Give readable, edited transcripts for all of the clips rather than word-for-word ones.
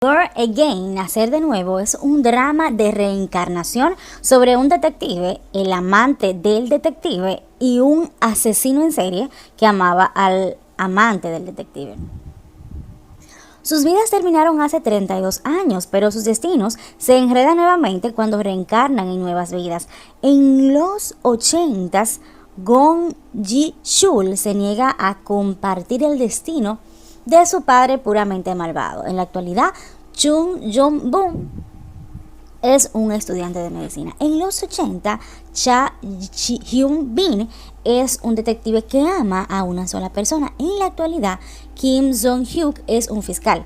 Born Again, Nacer de Nuevo, es un drama de reencarnación sobre un detective, el amante del detective y un asesino en serie que amaba al amante del detective. Sus vidas terminaron hace 32 años, pero sus destinos se enredan nuevamente cuando reencarnan en nuevas vidas. En los 80s, Gong Ji-chul se niega a compartir el destino de su padre puramente malvado. En la actualidad, Chung Jong-boon es un estudiante de medicina. En los 80, Cha Hyun-bin es un detective que ama a una sola persona. En la actualidad, Kim Jong-hyuk es un fiscal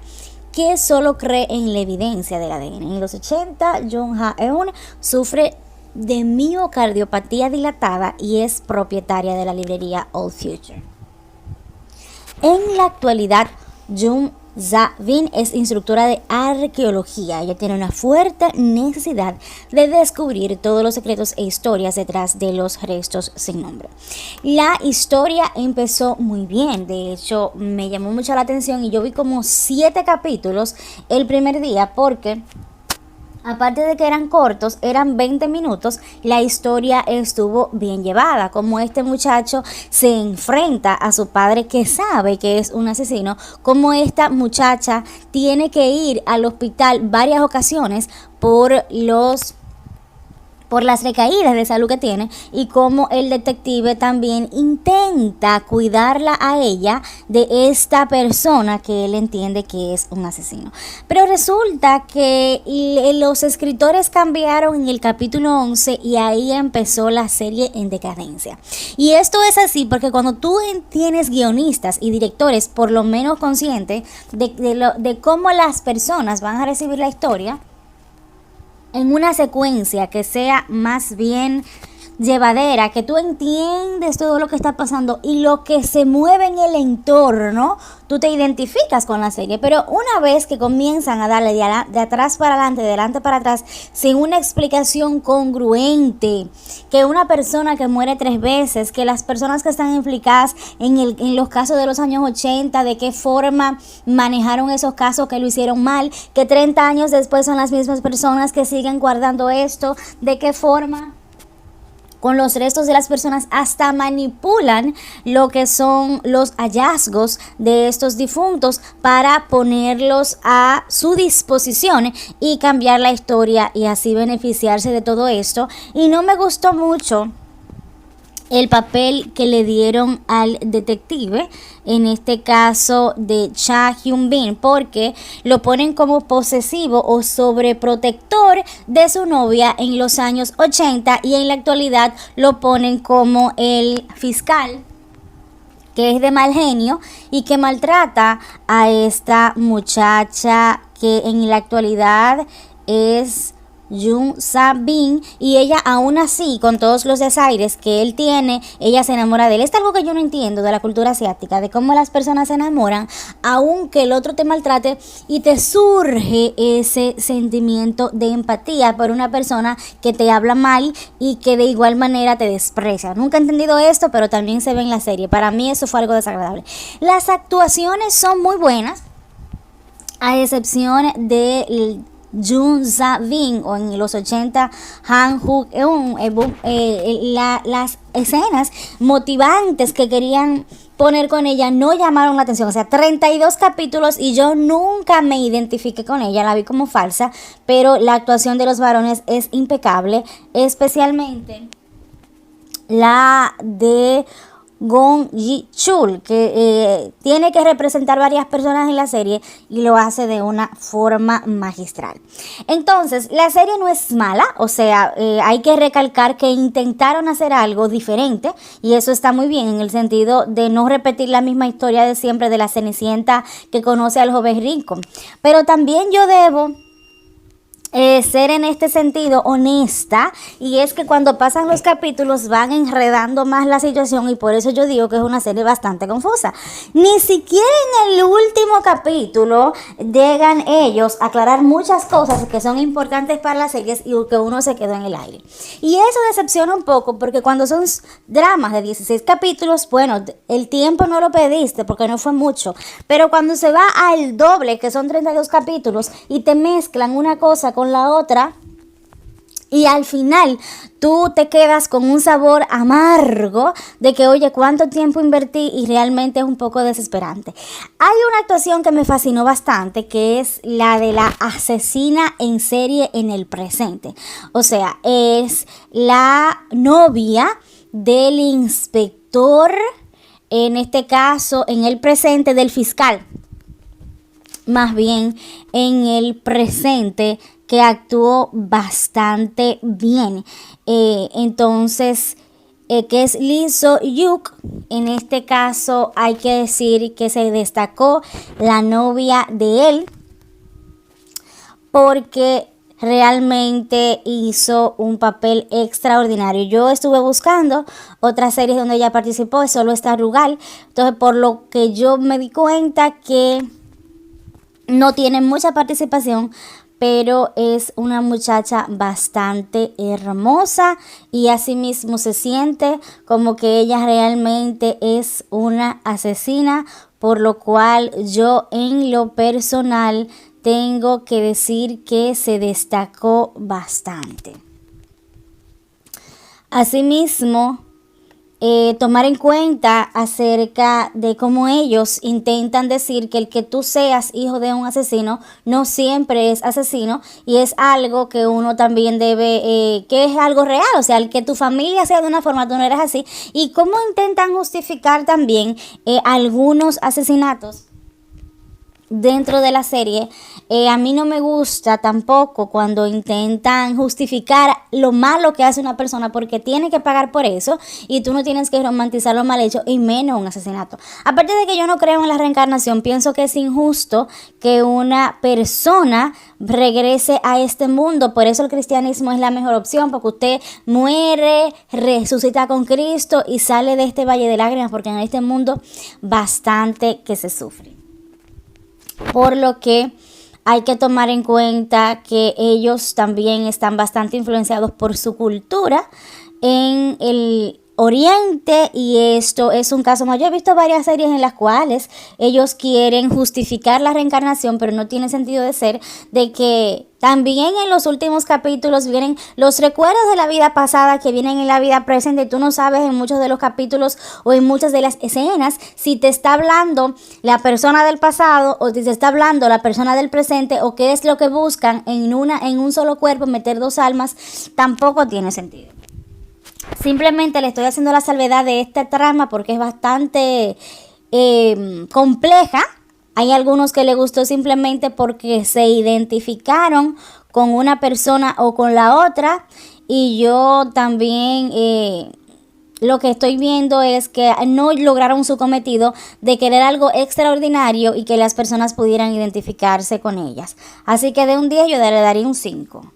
que solo cree en la evidencia del ADN. En los 80, Jung Ha-eun sufre de miocardiopatía dilatada y es propietaria de la librería Old Future. En la actualidad, Jung Za-bin es instructora de arqueología. Ella tiene una fuerte necesidad de descubrir todos los secretos e historias detrás de los restos sin nombre. La historia empezó muy bien, de hecho me llamó mucho la atención y yo vi como 7 capítulos el primer día porque aparte de que eran cortos, eran 20 minutos, la historia estuvo bien llevada, como este muchacho se enfrenta a su padre que sabe que es un asesino, como esta muchacha tiene que ir al hospital varias ocasiones por las recaídas de salud que tiene y cómo el detective también intenta cuidarla a ella de esta persona que él entiende que es un asesino. Pero resulta que los escritores cambiaron en el capítulo 11 y ahí empezó la serie en decadencia. Y esto es así porque cuando tú tienes guionistas y directores por lo menos conscientes de cómo las personas van a recibir la historia, en una secuencia que sea más bien llevadera, que tú entiendes todo lo que está pasando y lo que se mueve en el entorno, tú te identificas con la serie. Pero una vez que comienzan a darle de atrás para adelante, de adelante para atrás, sin una explicación congruente, que una persona que muere 3 veces, que las personas que están implicadas en los casos de los años 80, de qué forma manejaron esos casos, que lo hicieron mal, que 30 años después son las mismas personas que siguen guardando esto, de qué forma con los restos de las personas hasta manipulan lo que son los hallazgos de estos difuntos para ponerlos a su disposición y cambiar la historia y así beneficiarse de todo esto. Y no me gustó mucho el papel que le dieron al detective, en este caso de Cha Hyun-bin, porque lo ponen como posesivo o sobreprotector de su novia en los años 80 y en la actualidad lo ponen como el fiscal que es de mal genio y que maltrata a esta muchacha que en la actualidad es Jung Sa-bin, y ella aún así, con todos los desaires que él tiene, ella se enamora de él. Es algo que yo no entiendo de la cultura asiática, de cómo las personas se enamoran aunque el otro te maltrate y te surge ese sentimiento de empatía por una persona que te habla mal y que de igual manera te desprecia. Nunca he entendido esto, pero también se ve en la serie. Para mí eso fue algo desagradable. Las actuaciones son muy buenas, a excepción de Jung Sa-bin o en los 80 Han Huk-eun. Las escenas motivantes que querían poner con ella no llamaron la atención. O sea, 32 capítulos y yo nunca me identifiqué con ella, la vi como falsa, pero la actuación de los varones es impecable, especialmente la de Gong Ji-chul, que tiene que representar varias personas en la serie y lo hace de una forma magistral. Entonces, la serie no es mala, o sea, hay que recalcar que intentaron hacer algo diferente y eso está muy bien en el sentido de no repetir la misma historia de siempre de la Cenicienta que conoce al joven rico. Pero también yo debo ser en este sentido honesta, y es que cuando pasan los capítulos van enredando más la situación, y por eso yo digo que es una serie bastante confusa. Ni siquiera en el último capítulo llegan ellos a aclarar muchas cosas que son importantes para las series y que uno se quedó en el aire. Y eso decepciona un poco, porque cuando son dramas de 16 capítulos, bueno, el tiempo no lo pediste porque no fue mucho, pero cuando se va al doble, que son 32 capítulos, y te mezclan una cosa con la otra, y al final tú te quedas con un sabor amargo de que, oye, cuánto tiempo invertí, y realmente es un poco desesperante. Hay una actuación que me fascinó bastante, que es la de la asesina en serie en el presente. O sea, es la novia del inspector, en este caso en el presente del fiscal, más bien en el presente, que actuó bastante bien. Entonces, que es Lee So-hyuk. En este caso hay que decir que se destacó la novia de él, porque realmente hizo un papel extraordinario. Yo estuve buscando otras series donde ella participó, solo está Rugal. Entonces, por lo que yo me di cuenta que no tiene mucha participación, pero es una muchacha bastante hermosa, y asimismo se siente como que ella realmente es una asesina, por lo cual yo en lo personal tengo que decir que se destacó bastante. Asimismo, tomar en cuenta acerca de cómo ellos intentan decir que el que tú seas hijo de un asesino no siempre es asesino, y es algo que uno también debe, que es algo real. O sea, el que tu familia sea de una forma, tú no eres así, y cómo intentan justificar también algunos asesinatos dentro de la serie. A mí no me gusta tampoco cuando intentan justificar lo malo que hace una persona, porque tiene que pagar por eso, y tú no tienes que romantizar lo mal hecho, y menos un asesinato. Aparte de que yo no creo en la reencarnación, pienso que es injusto que una persona regrese a este mundo. Por eso el cristianismo es la mejor opción, porque usted muere, resucita con Cristo y sale de este valle de lágrimas, porque en este mundo bastante que se sufre. Por lo que hay que tomar en cuenta que ellos también están bastante influenciados por su cultura en el Oriente, y esto es un caso más. Yo he visto varias series en las cuales ellos quieren justificar la reencarnación, pero no tiene sentido de ser, de que también en los últimos capítulos vienen los recuerdos de la vida pasada que vienen en la vida presente. Tú no sabes en muchos de los capítulos o en muchas de las escenas si te está hablando la persona del pasado o si te está hablando la persona del presente, o qué es lo que buscan en un solo cuerpo, meter dos almas. Tampoco tiene sentido. Simplemente le estoy haciendo la salvedad de esta trama porque es bastante compleja. Hay algunos que les gustó simplemente porque se identificaron con una persona o con la otra, y yo también lo que estoy viendo es que no lograron su cometido de querer algo extraordinario y que las personas pudieran identificarse con ellas. Así que de un 10 yo le daría un 5.